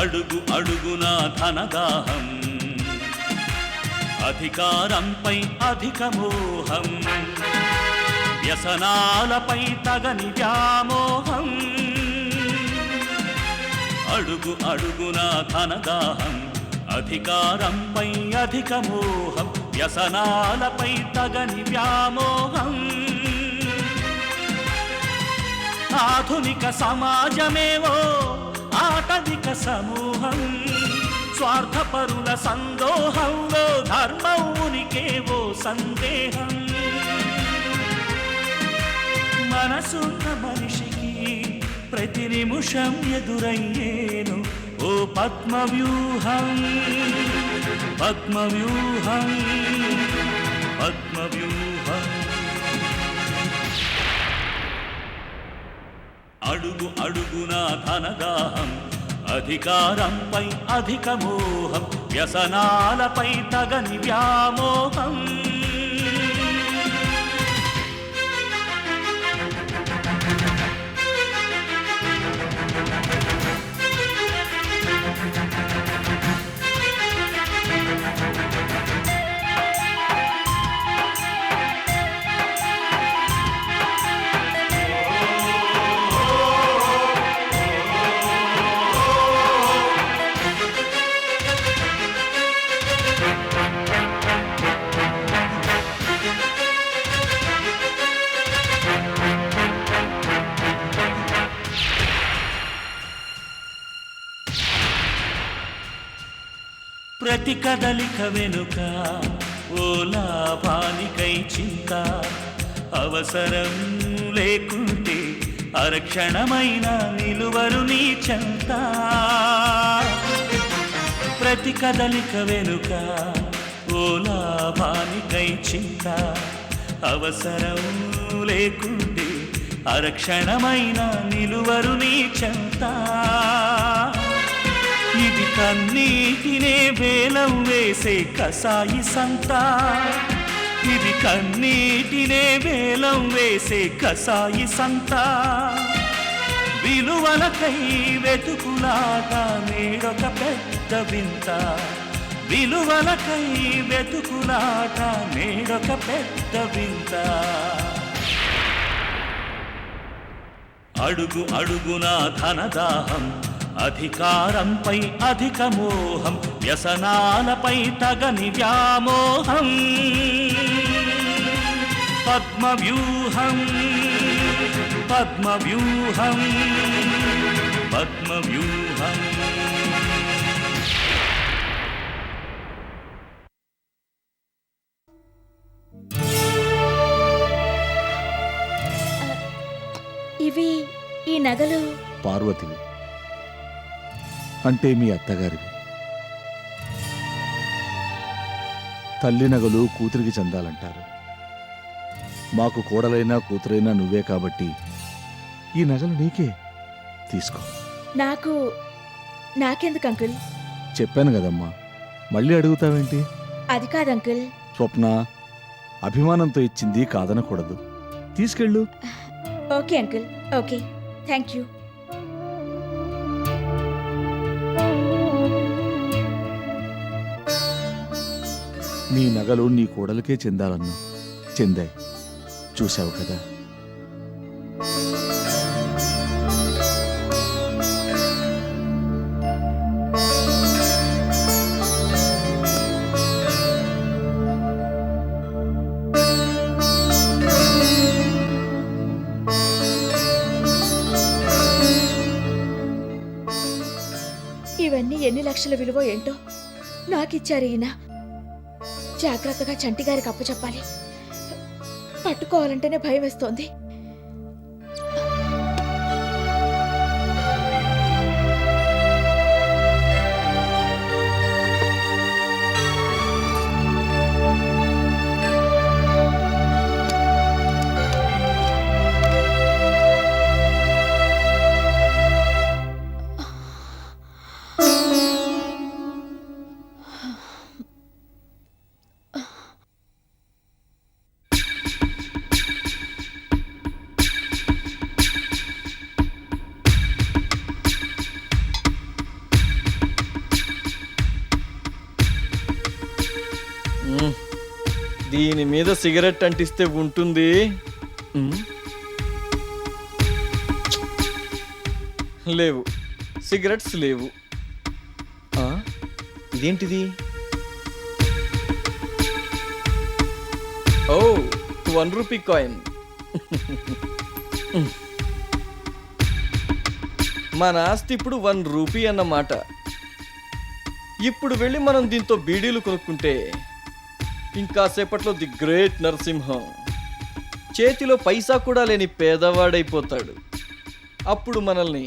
అడుగు అడుగున ధనదాహం, అధికారంపై అధిక మోహం, వ్యసనాలపై తగని వ్యామోహం. అడుగు అడుగున ధనదాహం, అధికారంపై అధిక మోహం, వ్యసనాలపై తగని వ్యామోహం. ఆధునిక సమాజమేవో ఆటవిక సమూహం, స్వార్థపరుల సందోహంలో ధర్మం ఉనికేవో సందేహం. మనసున్న మనిషికి ప్రతి నిమిషం ఎదురయ్యేను ఓ పద్మవ్యూహం, పద్మవ్యూహం, పద్మవ్యూహం. అడుగు అడుగున ధనదాహం, అధికారంపై అధిక మోహం, వ్యసనాలపై తగని వ్యామోహం. ప్రతి కదలిక వెనుక ఓ లాభానికై చింత, అవసరం లేకుంటే అరక్షణమైన నిలువరు నీ చెంత. ప్రతి కదలిక వెనుక ఓ లాభానికై చింత, అవసరం లేకుంటే అరక్షణమైన నిలువరు నీ చెంత. ఇది కన్నీటినే వేలం వేసే కసాయి సంత, ఇది కన్నీటినే వేలం వేసే కసాయి సంత. విలువలకై వెతుకులాగా నేడొక పెద్ద వింత, విలువలకై వెతుకులాట నేడొక పెద్ద వింత. అడుగు అడుగున ధనదాహం, అధికారంపై అధిక మోహం, వ్యసనాలపై తగని వ్యామోహం. పద్మవ్యూహం, పద్మవ్యూహం, పద్మవ్యూహం. ఇవి ఈ నగలు పార్వతివి అంటే మీ అత్తగారివి. తల్లి నగలు కూతురికి చెందాలంటారు. మాకు కోడలైనా కూతురైనా నువ్వే కాబట్టి ఈ నగలు నీకే. తీసుకో. నాకెందుకు అంకుల్? చెప్పాను కదమ్మా, మళ్ళీ అడుగుతావేంటి? అది కాదు అంకుల్. స్వప్న, అభిమానంతో ఇచ్చింది కాదనకూడదు. తీసుకెళ్ళు. Okay uncle, okay, thank you. నీ నగలు నీ కోడలకే చెందాలన్నా చెందాయి. చూశావు కదా. ఇవన్నీ ఎన్ని లక్షల విలువ ఏంటో నాకిచ్చారు ఈయన. జాగ్రత్తగా చంటిగారికి అప్పచెప్పాలి. పట్టుకోవాలంటేనే భయం వేస్తోంది. దీని మీద సిగరెట్ అంటిస్తే ఉంటుంది. లేవు, సిగరెట్స్ లేవు. ఇదేంటిది? ఓ, 1 రూపీ కాయిన్. మన ఆస్తి ఇప్పుడు 1 రూపీ అన్నమాట. ఇప్పుడు వెళ్ళి మనం దీంతో బీడీలు కొనుక్కుంటే ఇంకా సేపట్లో ది గ్రేట్ నరసింహం చేతిలో పైసా కూడా లేని పేదవాడైపోతాడు. అప్పుడు మనల్ని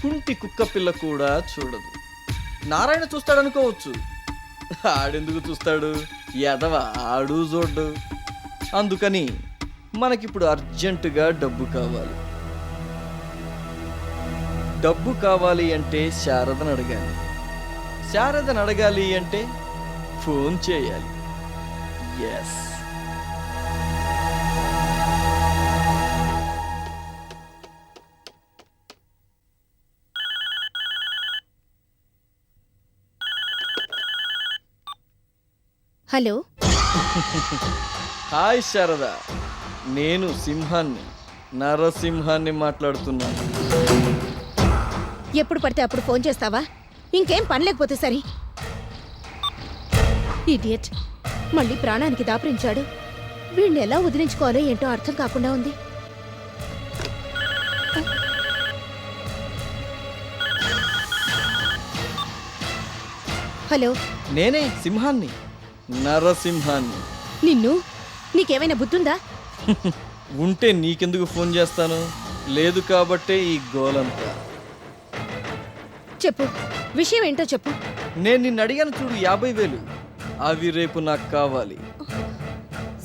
కుంటి కుక్క పిల్ల కూడా చూడదు. నారాయణ చూస్తాడనుకోవచ్చు, ఆడెందుకు చూస్తాడు? ఎదవ ఆడు చూడ్డు. అందుకని మనకిప్పుడు అర్జెంటుగా డబ్బు కావాలి. డబ్బు కావాలి అంటే శారదను అడగాలి. శారదను అడగాలి అంటే ఫోన్ చేయాలి. ఎస్. హలో. హాయ్ శారద, నేను సింహాన్ని, నరసింహాన్ని మాట్లాడుతున్నాను. ఎప్పుడు పడితే అప్పుడు ఫోన్ చేస్తావా? ఇంకేం పని లేకపోతే సరే. ఇడియట్, మళ్ళీ ప్రాణానికి దాపరించాడు. వీడిని ఎలా వదిలించుకోవాలో ఏంటో అర్థం కాకుండా ఉంది. హలో. నేనే సింహాన్ని, నరసింహాన్ని. నీకేమైనా బుద్ధుందా? ఉంటే నీకెందుకు ఫోన్ చేస్తాను? లేదు కాబట్టే ఈ గోలంతా. చెప్పు, విషయం ఏంటో చెప్పు. నేను నిన్ను అడిగాను చూడు, 50,000. అవి రేపు నాకు కావాలి.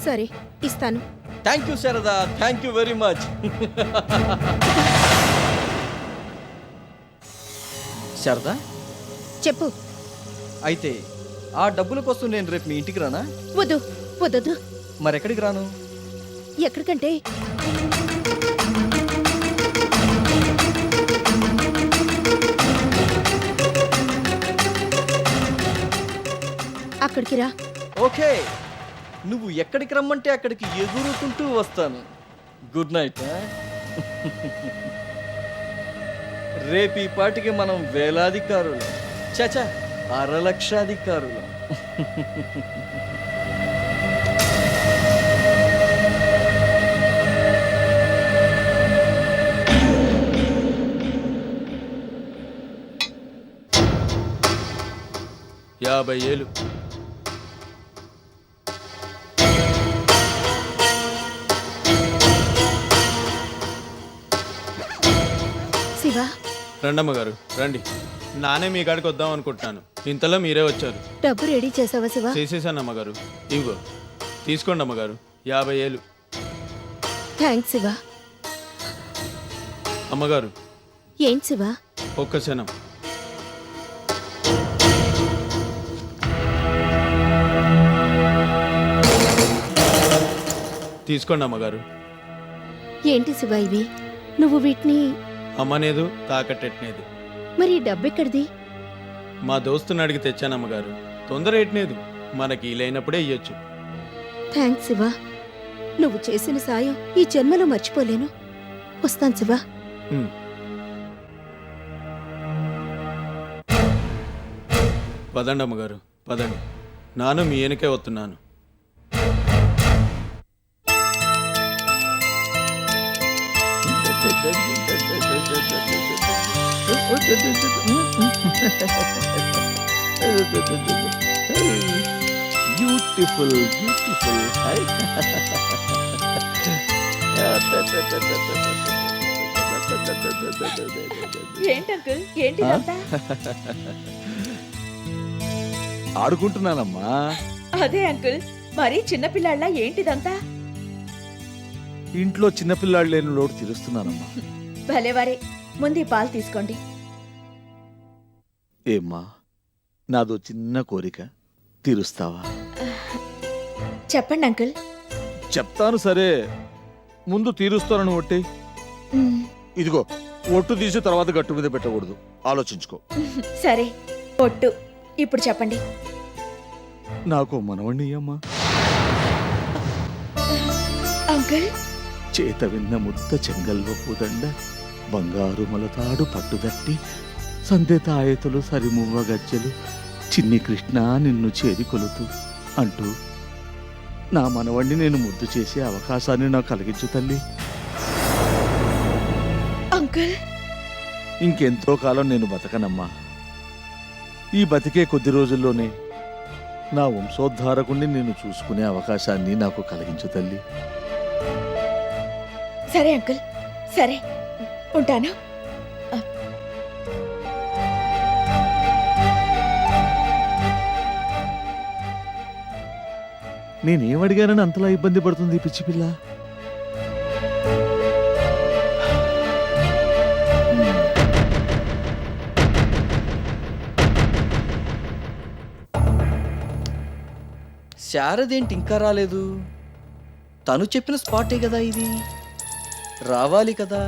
సరే, ఇస్తాను. Thank you Sharada, thank you very much. Sharada, చెప్పు. అయితే ఆ డబ్బుల కోసం నేను రేపు మీ ఇంటికి రానా? వద్దు. మరెక్కడికి రాను? ఎక్కడికంటే అక్కడికి రా. ఓకే, నువ్వు ఎక్కడికి రమ్మంటే అక్కడికి ఎగురుకుంటూ వస్తాను. Good night. రేపు ఈ పాటికి మనం వేలాధికారులం, చచా 1,00,000 50,000. శివ, రండమ్మ గారు, రండి. నానే మీ కాడికి వద్దాం అనుకుంటున్నాను, ఇంతలో మీరే వచ్చారు. డబ్బు రెడీ చేసావా శివ? చేసేసాను అమ్మగారు. ఇదిగో తీసుకోండి అమ్మగారు, 50,000. థ్యాంక్స్ శివ. అమ్మగారు, ఏంటి శివ? ఒక్క క్షణం. తీసుకోండి అమ్మగారు. ఏంటి శివ ఇవి? నువ్వు వీటిని అమ్మనేదు, తాకట్టెట్నేదు. మరి ఈ డబ్బు ఎక్కడిది? మా దోస్తుని అడిగి తెచ్చానమ్మగారు. తొందర ఎట్నేదు, మనకి లేనప్పుడే ఇయ్యొచ్చు. థ్యాంక్స్ శివ. నువ్వు చేసిన సాయం ఈ జన్మలో మర్చిపోలేను. వస్తాను శివ. పదండి అమ్మగారు, పదండి. నాను మీ వెనకే వస్తున్నాను. Beautiful beautiful. ఏంటి అంకుల్, ఏంటిదంతా? ఆడుకుంటున్నానమ్మా. అదే అంకుల్, మరీ చిన్నపిల్లాళ్ళ ఏంటిదంతా? ఇంట్లో చిన్నపిల్లాడు లేని లోటు తీరుస్తున్నానమ్మా. భలేవారే, ముందు ఈ పాలు తీసుకోండి. ఏమ్మా, నాదో చిన్న కోరిక, తీరుస్తావా? చెప్పండి అంకుల్. చెప్తాను సరే, ముందు తీరుస్తానని ఒట్టి. ఇదిగో ఒట్టు తీసి తర్వాత గట్టు మీద పెట్టకూడదు, ఆలోచించుకో. సరే, ఒట్టు. ఇప్పుడు చెప్పండి. నాకు మనవణ్ణి అమ్మా. అంకుల్ చేత విన్న ముద్ద చెంగల్వ పూదండ, బంగారు మొలతాడు పట్టుదట్టి, సందె తాయతులు సరిమువ్వ గజ్జెలు, చిన్ని కృష్ణ నిన్ను చేరి కొలుతూ అంటూ నా మనవణ్ణి నేను ముద్దు చేసే అవకాశాన్ని నాకు కలిగించు తల్లి. అంకుల్ ఇంకెంతో కాలం నేను బతకనమ్మా. ఈ బతికే కొద్ది రోజుల్లోనే నా వంశోద్ధారకుణ్ణి నేను చూసుకునే అవకాశాన్ని నాకు కలిగించు తల్లి. సరే అంకుల్, సరే ఉంటాను. నేనేమడిగానని అంతలా ఇబ్బంది పడుతుంది ఈ పిచ్చి పిల్ల? శారదేంటి ఇంకా రాలేదు? తను చెప్పిన స్పాటే కదా ఇది, రావాలి కదా.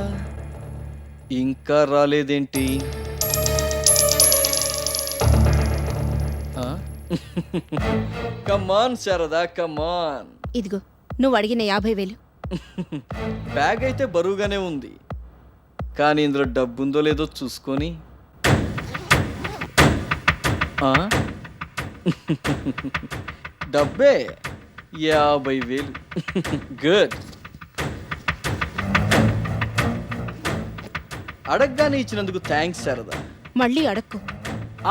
ఇంకా రాలేదేంటి? కమాన్ శారదా, కమాన్. ఇదిగో నువ్వు అడిగిన 50,000. బ్యాగ్ అయితే బరువుగానే ఉంది, కానీ ఇందులో డబ్బుందో లేదో చూసుకొని. ఆ? డబ్బే 50,000. గుడ్. అడగగానే ఇచ్చినందుకు థ్యాంక్స్ శారదా. మళ్ళీ అడక్కు.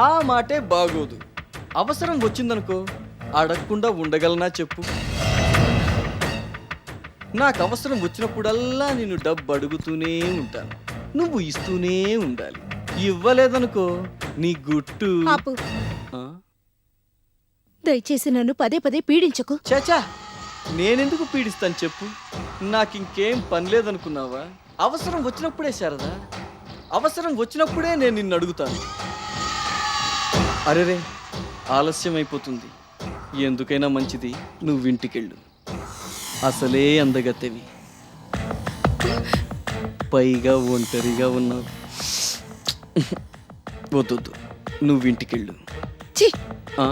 ఆ మాటే బాగోదు. అవసరం వచ్చిందనుకో, అడగకుండా ఉండగలనా చెప్పు? నాకు అవసరం వచ్చినప్పుడల్లా నేను డబ్బు అడుగుతూనే ఉంటాను, నువ్వు ఇస్తూనే ఉండాలి. ఇవ్వలేదనుకో నీ గుట్టు. ఆపు. ఆ? దయచేసి నన్ను పదే పదే పీడించకు. చాచా, నేనెందుకు పీడిస్తాను చెప్పు? నాకింకేం పని లేదనుకున్నావా? అవసరం వచ్చినప్పుడే శారదా, అవసరం వచ్చినప్పుడే నేను నిన్ను అడుగుతాను. అరెరే, ఆలస్యం అయిపోతుంది. ఎందుకైనా మంచిది నువ్వు ఇంటికెళ్ళు. అసలే అందగత్తెవి, పైగా ఒంటరిగా ఉన్నావు. వద్దు, నువ్వు ఇంటికెళ్ళు. ఛీ! ఆ?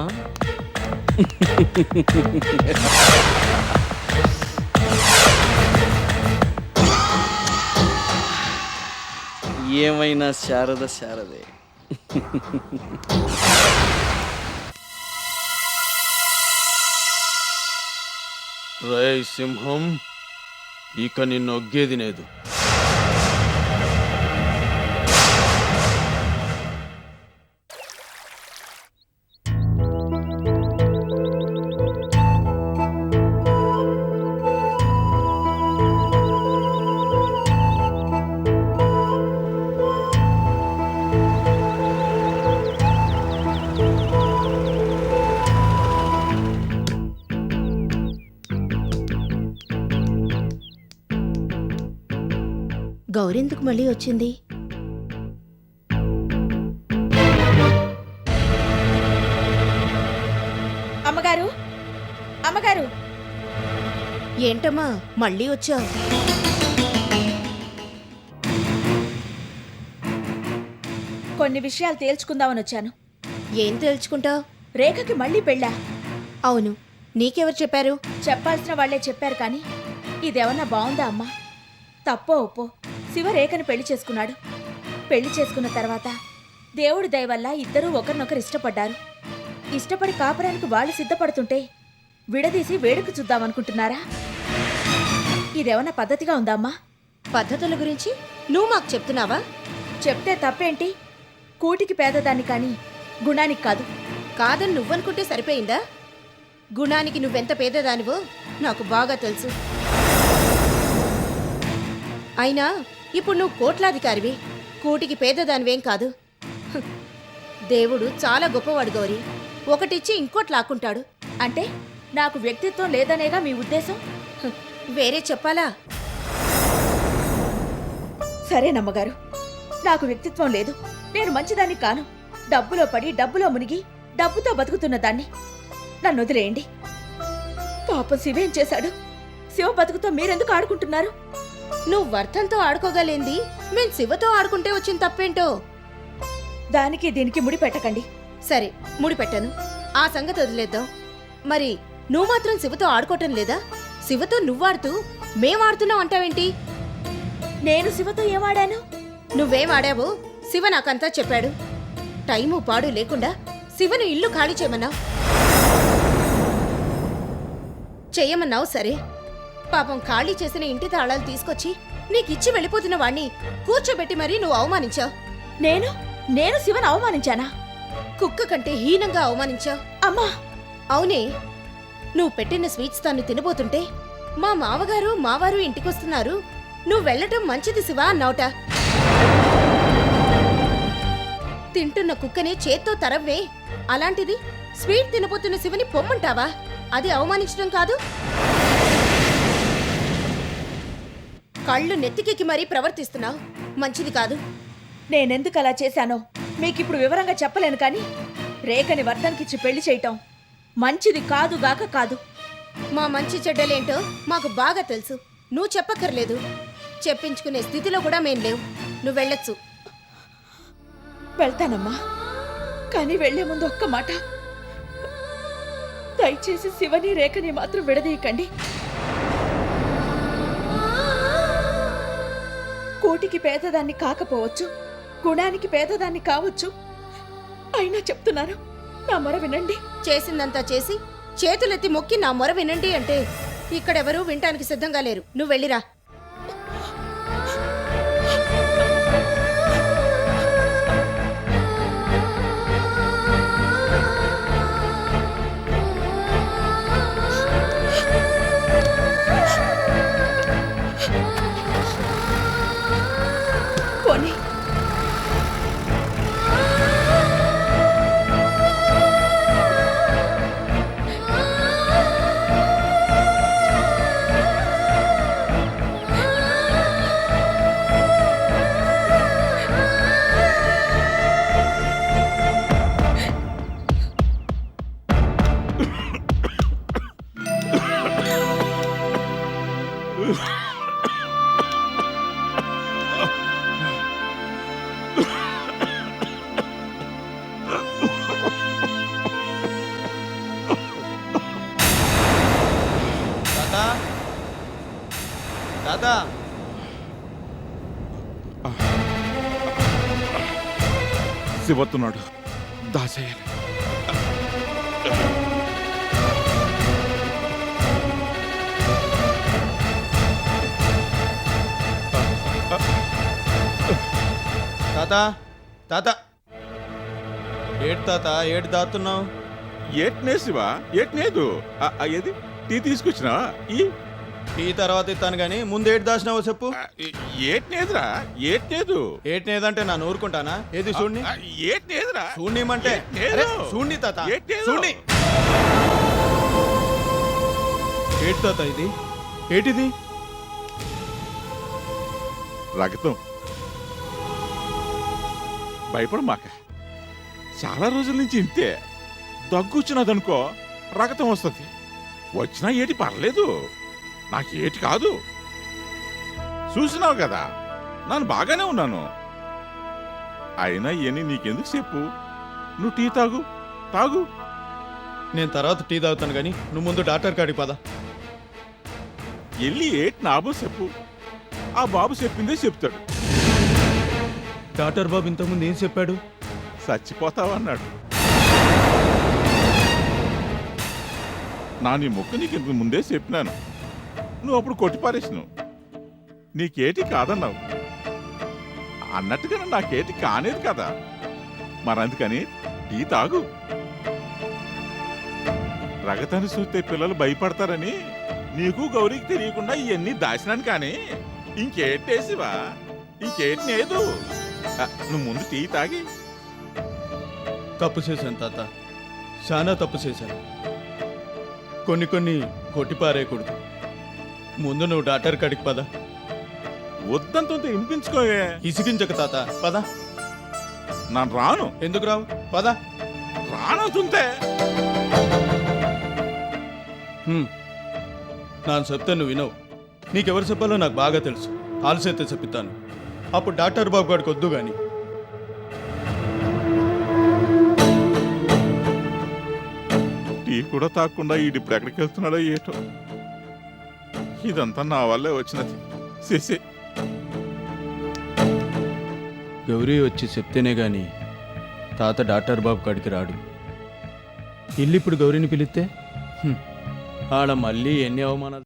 ఏమైనా శారదే. రేయ్ సింహం, ఇక నిన్నొగ్గేది లేదు. గౌరెందుకు మళ్ళీ వచ్చింది? అమ్మగారు, అమ్మగారు. ఏంటమ్మా మళ్ళీ వచ్చావు? కొన్ని విషయాలు తేల్చుకుందామని వచ్చాను. ఏం తెలుసుకుంటావు? రేఖకి మళ్ళీ పెళ్ళా? అవును, నీకెవరు చెప్పారు? చెప్పాల్సిన వాళ్లే చెప్పారు, కానీ ఇదేమన్నా బాగుందా అమ్మా? తప్పో ఒప్పో శివ రేఖని పెళ్లి చేసుకున్నాడు. పెళ్లి చేసుకున్న తర్వాత దేవుడి దయ వల్ల ఇద్దరూ ఒకరినొకరు ఇష్టపడ్డారు. ఇష్టపడి కాపురానికి వాళ్ళు సిద్ధపడుతుంటే విడదీసి వేడుక చూద్దామనుకుంటున్నారా? ఇదేమన్నా పద్ధతిగా ఉందా అమ్మా? పద్ధతుల గురించి నువ్వు మాకు చెప్తున్నావా? చెప్తే తప్పేంటి? కూటికి పేదదాన్ని కానీ గుణానికి కాదు. కాదని నువ్వనుకుంటే సరిపోయిందా? గుణానికి నువ్వెంత పేదదానివో నాకు బాగా తెలుసు. అయినా ఇప్పుడు నువ్వు కోట్లాధికారివి, కూటికి పేదదానివేం కాదు. హ్, దేవుడు చాలా గొప్పవాడు గౌరీ. ఒకటిచ్చి ఇంకోటి లాక్కుంటాడు. అంటే నాకు వ్యక్తిత్వం లేదనేగా మీ ఉద్దేశం? హ్, వేరే చెప్పాలా? సరేనమ్మగారు, నాకు వ్యక్తిత్వం లేదు, నేను మంచిదాన్ని కాను. డబ్బులో పడి డబ్బులో మునిగి డబ్బుతో బతుకుతున్న దాన్ని. నన్ను వదిలేయండి. పాపం శివేం చేశాడు? శివ బతుకుతో మీరెందుకు ఆడుకుంటున్నారు? నువ్వు వర్తంతో ఆడుకోగలేంది మేం శివతో ఆడుకుంటే వచ్చిన తప్పేంటో? దానికి దీనికి ముడి పెట్టకండి. సరే, ముడి పెట్టను. ఆ సంగతి వదిలేద్దాం. మరి నువ్వు మాత్రం శివతో ఆడుకోవటం లేదా? శివతో నువ్వాడుతూ మేమాడుతున్నావు అంటావేంటి? నేను శివతో ఏమాడాను? నువ్వేం ఆడావో శివ నాకంతా చెప్పాడు. టైము పాడు లేకుండా శివను ఇల్లు ఖాళీ చేయమన్నావు సరే. పాపం ఖాళీ చేసిన ఇంటి తాళాలు తీసుకొచ్చి నీకిచ్చి వెళ్ళిపోతున్న వాణ్ణి కూర్చోబెట్టి మరీ నువ్వు అవమానించావు. నేను శివను అవమానించానా? కుక్క కంటే హీనంగా అవమానించావు. అమ్మా, అవునే, నువ్వు పెట్టిన స్వీట్స్ తాను తినబోతుంటే మా మావగారు మావారు ఇంటికొస్తున్నారు, నువ్వు వెళ్ళటం మంచిది శివ అన్నావుట. తింటున్న కుక్కనే చేత్తో తరవ్వే, అలాంటిది స్వీట్ తినబోతున్న శివని పొమ్మంటావా? అది అవమానించడం కాదు. కళ్ళు నెత్తికెక్కి మరీ ప్రవర్తిస్తున్నావు, మంచిది కాదు. నేనెందుకు అలా చేశానో మీకిప్పుడు వివరంగా చెప్పలేను, కానీ రేఖని వర్ధన్కిచ్చి పెళ్లి చేయటం మంచిది కాదుగాక కాదు. మా మంచి చెడ్డలేంటో మాకు బాగా తెలుసు, నువ్వు చెప్పక్కర్లేదు. చెప్పించుకునే స్థితిలో కూడా మేం లేవు. నువ్వు వెళ్ళొచ్చు. వెళ్తానమ్మా, కానీ వెళ్లే ముందు ఒక్క మాట. దయచేసి శివని రేఖని మాత్రం విడదీయకండి. కోటికి పేదదాన్ని కాకపోవచ్చు, గుణానికి పేదదాన్ని కావచ్చు. అయినా చెప్తున్నాను, నా మొర వినండి. చేసిందంతా చేసి చేతులెత్తి మొక్కి నా మొర వినండి అంటే ఇక్కడెవరూ వినటానికి సిద్ధంగా లేరు. నువ్వు వెళ్ళిరా. పోనీ తాత, శివతున్నాడు, దాసేయాలి. తాత, తాత, ఏడు తాత, ఏడు దాతున్నావు? ఏట్నే శివ, ఏట్నేదు. ఏది టీ తీసుకొచ్చినావా? టీ తర్వాత ఇస్తాను గాని ముందు ఏడు దాచినావో చెప్పు. ఏట్నేదురా, ఏట్నేదు. ఏటినేదంటే నా ఊరుకుంటానా? ఏది చూడండి. ఏట్నేదురా, చూడనిమంటే చూడండి తాత, చూడండి. ఏటి తాత ఇది? ఏటిది? రగతం. భయపడమాక, చాలా రోజుల నుంచి ఇంతే. దగ్గు వచ్చినదనుకో రగతం వస్తుంది. వచ్చినా ఏటి పర్లేదు, నాకేటి కాదు. చూసినావు కదా, నేను బాగానే ఉన్నాను. అయినా ఇవన్నీ నీకెందుకు చెప్పు? నువ్వు టీ తాగు, తాగు. నేను తర్వాత టీ తాగుతాను గాని నువ్వు ముందు డాక్టర్ కాడికి పద. వెళ్ళి ఏటి నాబో చెప్పు, ఆ బాబు చెప్పిందే చెప్తాడు. డాక్టర్ బాబు ఇంతకుముందు ఏం చెప్పాడు? చచ్చిపోతావన్నాడు. నా నీ మొక్కు నీకు ఇంతకు ముందే చెప్పినాను, నువ్వు అప్పుడు కొట్టిపారేసినావు. నీకేటి కాదన్నావు. అన్నట్టుగా నాకేటి కానేది కదా. మరందుకని టీ తాగు. రగతాన్ని చూస్తే పిల్లలు భయపడతారని నీకు గౌరీకి తెలియకుండా ఇవన్నీ దాచినాను. కానీ ఇంకేటేసివా, ఇంకేటి లేదు. నువ్వు ముందు టీ తాగి. తప్పు చేశాను తాత, చాలా తప్పు చేశాను. కొన్ని కొట్టిపారేయకూడదు. ముందు నువ్వు డాక్టర్ కాడికి పద. వద్దంతో వినిపించుకోవే. ఇసిగించక తాత, పద. నేను రాను. ఎందుకు రావు? పద. రానంటుంటే ನಾನು చెప్తే నువ్వు వినవు. నీకెవరు చెప్పాలో నాకు బాగా తెలుసు. ఆలస్యతే చెప్తాను. అప్పుడు డాక్టర్ బాబు గారికి వద్దు గాని. టీ కూడా తాకుండా ఈడిప్పుడు ఎక్కడికి వెళ్తున్నాడో ఏటో. ఇదంతా నా వల్లే వచ్చినది. చేసే గౌరీ వచ్చి చెప్తేనే గాని తాత డాక్టర్ బాబు కాడికి రాడు. ఇల్లు ఇప్పుడు గౌరీని పిలిస్తే ఆడ మళ్ళీ ఎన్ని అవమానాలు.